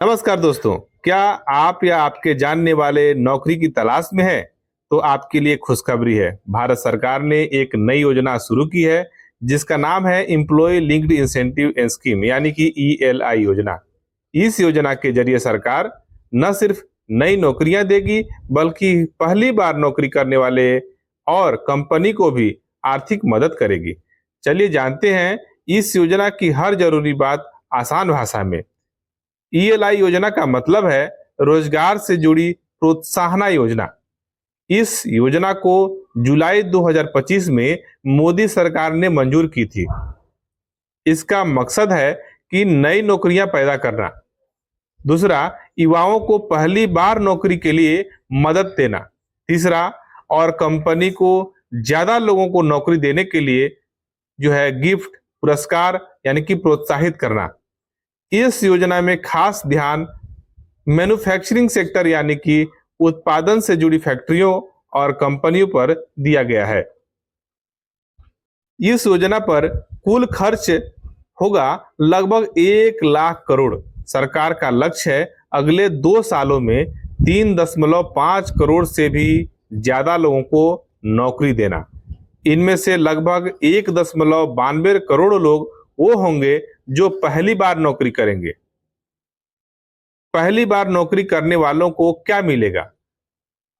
नमस्कार दोस्तों। क्या आप या आपके जानने वाले नौकरी की तलाश में हैं? तो आपके लिए खुशखबरी है। भारत सरकार ने एक नई योजना शुरू की है जिसका नाम है एम्प्लॉय लिंक्ड इंसेंटिव स्कीम यानी कि ईएलआई योजना। इस योजना के जरिए सरकार न सिर्फ नई नौकरियां देगी बल्कि पहली बार नौकरी करने वाले और कंपनी को भी आर्थिक मदद करेगी। चलिए जानते हैं इस योजना की हर जरूरी बात आसान भाषा में। ईएलआई योजना का मतलब है रोजगार से जुड़ी प्रोत्साहन योजना। इस योजना को जुलाई 2025 में मोदी सरकार ने मंजूर की थी। इसका मकसद है कि नई नौकरियां पैदा करना। दूसरा, युवाओं को पहली बार नौकरी के लिए मदद देना। तीसरा, और कंपनी को ज्यादा लोगों को नौकरी देने के लिए गिफ्ट पुरस्कार यानी कि प्रोत्साहित करना। इस योजना में खास ध्यान मैन्युफैक्चरिंग सेक्टर यानी कि उत्पादन से जुड़ी फैक्ट्रियों और कंपनियों पर दिया गया है। इस योजना पर कुल खर्च होगा लगभग 1 लाख करोड़। सरकार का लक्ष्य है अगले 2 सालों में 3.5 करोड़ से भी ज्यादा लोगों को नौकरी देना। इनमें से लगभग 1.92 करोड़ लोग वो होंगे जो पहली बार नौकरी करेंगे। पहली बार नौकरी करने वालों को क्या मिलेगा?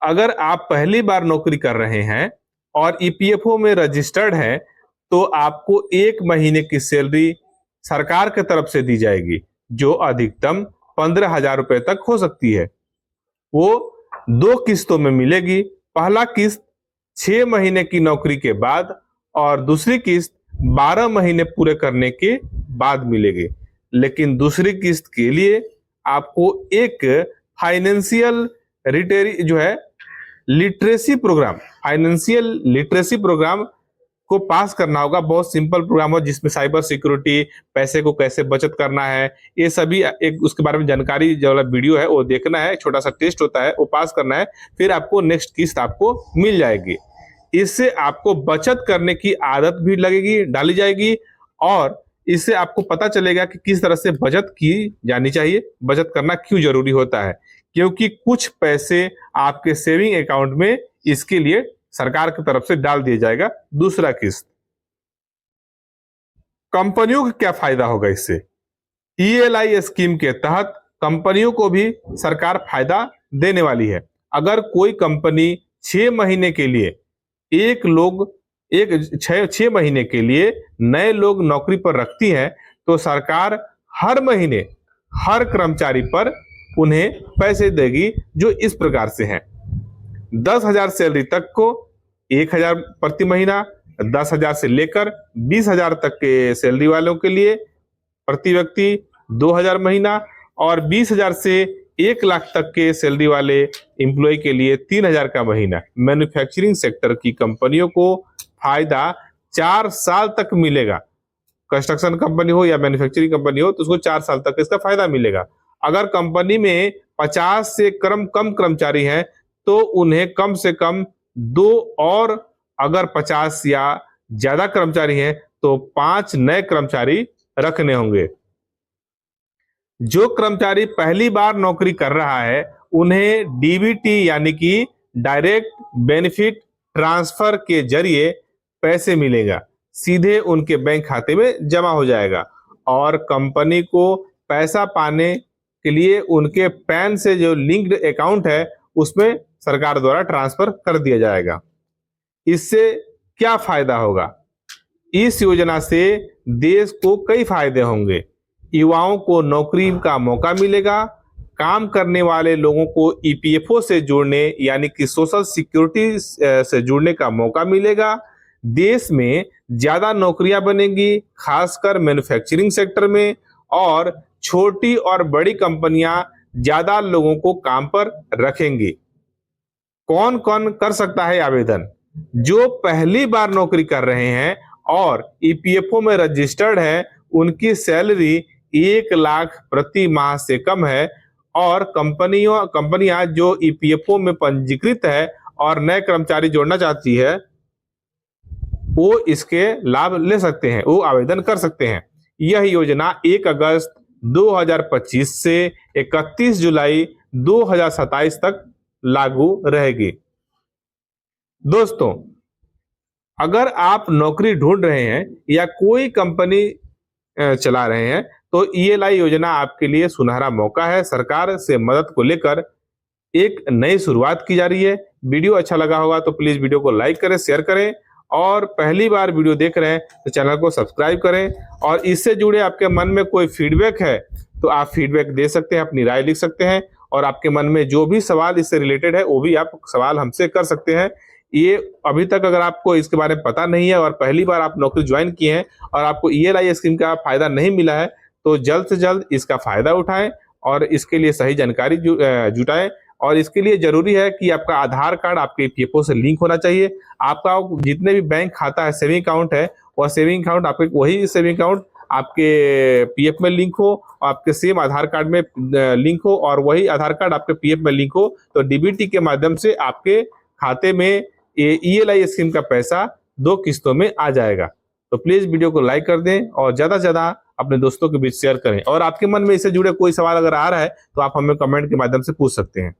अगर आप पहली बार नौकरी कर रहे हैं और ईपीएफओ में रजिस्टर्ड हैं तो आपको 1 महीने की सैलरी सरकार की तरफ से दी जाएगी जो अधिकतम 15,000 रुपए तक हो सकती है। वो 2 किस्तों में मिलेगी। पहला किस्त 6 महीने की नौकरी के बाद और दूसरी किस्त 12 महीने पूरे करने के बाद मिलेगी। लेकिन दूसरी किस्त के लिए आपको एक फाइनेंशियल लिटरेसी प्रोग्राम को पास करना होगा। बहुत सिंपल प्रोग्राम हो जिसमें साइबर सिक्योरिटी, पैसे को कैसे बचत करना है, ये सभी एक उसके बारे में जानकारी जो वाला वीडियो है वो देखना है। छोटा सा टेस्ट होता है वो पास करना है, फिर आपको नेक्स्ट किस्त आपको मिल जाएगी। इससे आपको बचत करने की आदत भी लगेगी, डाली जाएगी और इससे आपको पता चलेगा कि किस तरह से बचत की जानी चाहिए, बचत करना क्यों जरूरी होता है। क्योंकि कुछ पैसे आपके सेविंग अकाउंट में इसके लिए सरकार की तरफ से डाल दिया जाएगा। दूसरा किस्त, कंपनियों को क्या फायदा होगा इससे? ईएलआई स्कीम के तहत कंपनियों को भी सरकार फायदा देने वाली है। अगर कोई कंपनी 6 महीने के लिए छह महीने के लिए नए लोग नौकरी पर रखती है तो सरकार हर महीने हर कर्मचारी पर उन्हें पैसे देगी जो इस प्रकार से हैं। 10,000 सैलरी तक को 1,000 प्रति महीना, 10,000 से लेकर 20,000 तक के सैलरी वालों के लिए प्रति व्यक्ति 2,000 महीना और 20,000 से 1 लाख तक के सैलरी वाले एम्प्लॉय के लिए 3,000 का महीना। मैन्युफैक्चरिंग सेक्टर की कंपनियों को फायदा 4 साल तक मिलेगा। कंस्ट्रक्शन कंपनी हो या मैन्युफैक्चरिंग कंपनी हो तो उसको 4 साल तक इसका फायदा मिलेगा। अगर कंपनी में 50 से कम कर्मचारी हैं तो उन्हें कम से कम 2 और अगर 50 या ज्यादा कर्मचारी हैं तो 5 नए कर्मचारी रखने होंगे। जो कर्मचारी पहली बार नौकरी कर रहा है उन्हें डीबीटी यानी कि डायरेक्ट बेनिफिट ट्रांसफर के जरिए पैसे मिलेगा, सीधे उनके बैंक खाते में जमा हो जाएगा और कंपनी को पैसा पाने के लिए उनके पैन से जो लिंक्ड अकाउंट है उसमें सरकार द्वारा ट्रांसफर कर दिया जाएगा। इससे क्या फायदा होगा? इस योजना से देश को कई फायदे होंगे। युवाओं को नौकरी का मौका मिलेगा, काम करने वाले लोगों को ईपीएफओ से जुड़ने यानी कि सोशल सिक्योरिटी से जुड़ने का मौका मिलेगा। देश में ज्यादा नौकरियां बनेगी, खासकर मैन्युफैक्चरिंग सेक्टर में, और छोटी और बड़ी कंपनियां ज्यादा लोगों को काम पर रखेंगी। कौन कौन कर सकता है आवेदन? जो पहली बार नौकरी कर रहे हैं और ईपीएफओ में रजिस्टर्ड है, उनकी सैलरी 1 लाख प्रति माह से कम है और कंपनियां जो ईपीएफओ में पंजीकृत है और नए कर्मचारी जोड़ना चाहती है वो इसके लाभ ले सकते हैं, वो आवेदन कर सकते हैं। यह योजना 1 अगस्त 2025 से 31 जुलाई 2027 तक लागू रहेगी। दोस्तों, अगर आप नौकरी ढूंढ रहे हैं या कोई कंपनी चला रहे हैं तो ईएलआई योजना आपके लिए सुनहरा मौका है। सरकार से मदद को लेकर एक नई शुरुआत की जा रही है। वीडियो अच्छा लगा होगा तो प्लीज वीडियो को लाइक करें, शेयर करें, और पहली बार वीडियो देख रहे हैं तो चैनल को सब्सक्राइब करें। और इससे जुड़े आपके मन में कोई फीडबैक है तो आप फीडबैक दे सकते हैं, अपनी राय लिख सकते हैं, और आपके मन में जो भी सवाल इससे रिलेटेड है वो भी आप सवाल हमसे कर सकते हैं। ये अभी तक अगर आपको इसके बारे में पता नहीं है और पहली बार आप नौकरी ज्वाइन किए हैं और आपको ईएलआई स्कीम का फायदा नहीं मिला है तो जल्द से जल्द इसका फायदा उठाएं और इसके लिए सही जानकारी जुटाएं। और इसके लिए जरूरी है कि आपका आधार कार्ड आपके ईपीएफओ से लिंक होना चाहिए। आपका जितने भी बैंक खाता है, सेविंग अकाउंट है, वह सेविंग अकाउंट आपके वही सेविंग अकाउंट आपके पीएफ में लिंक हो, आपके सेम आधार कार्ड में लिंक हो, और वही आधार कार्ड आपके पीएफ में लिंक हो, तो डीबीटी के माध्यम से आपके खाते में ईएलआई स्कीम का पैसा 2 किस्तों में आ जाएगा। तो प्लीज वीडियो को लाइक कर दें और ज्यादा से ज्यादा अपने दोस्तों के बीच शेयर करें। और आपके मन में इससे जुड़े कोई सवाल अगर आ रहा है तो आप हमें कमेंट के माध्यम से पूछ सकते हैं।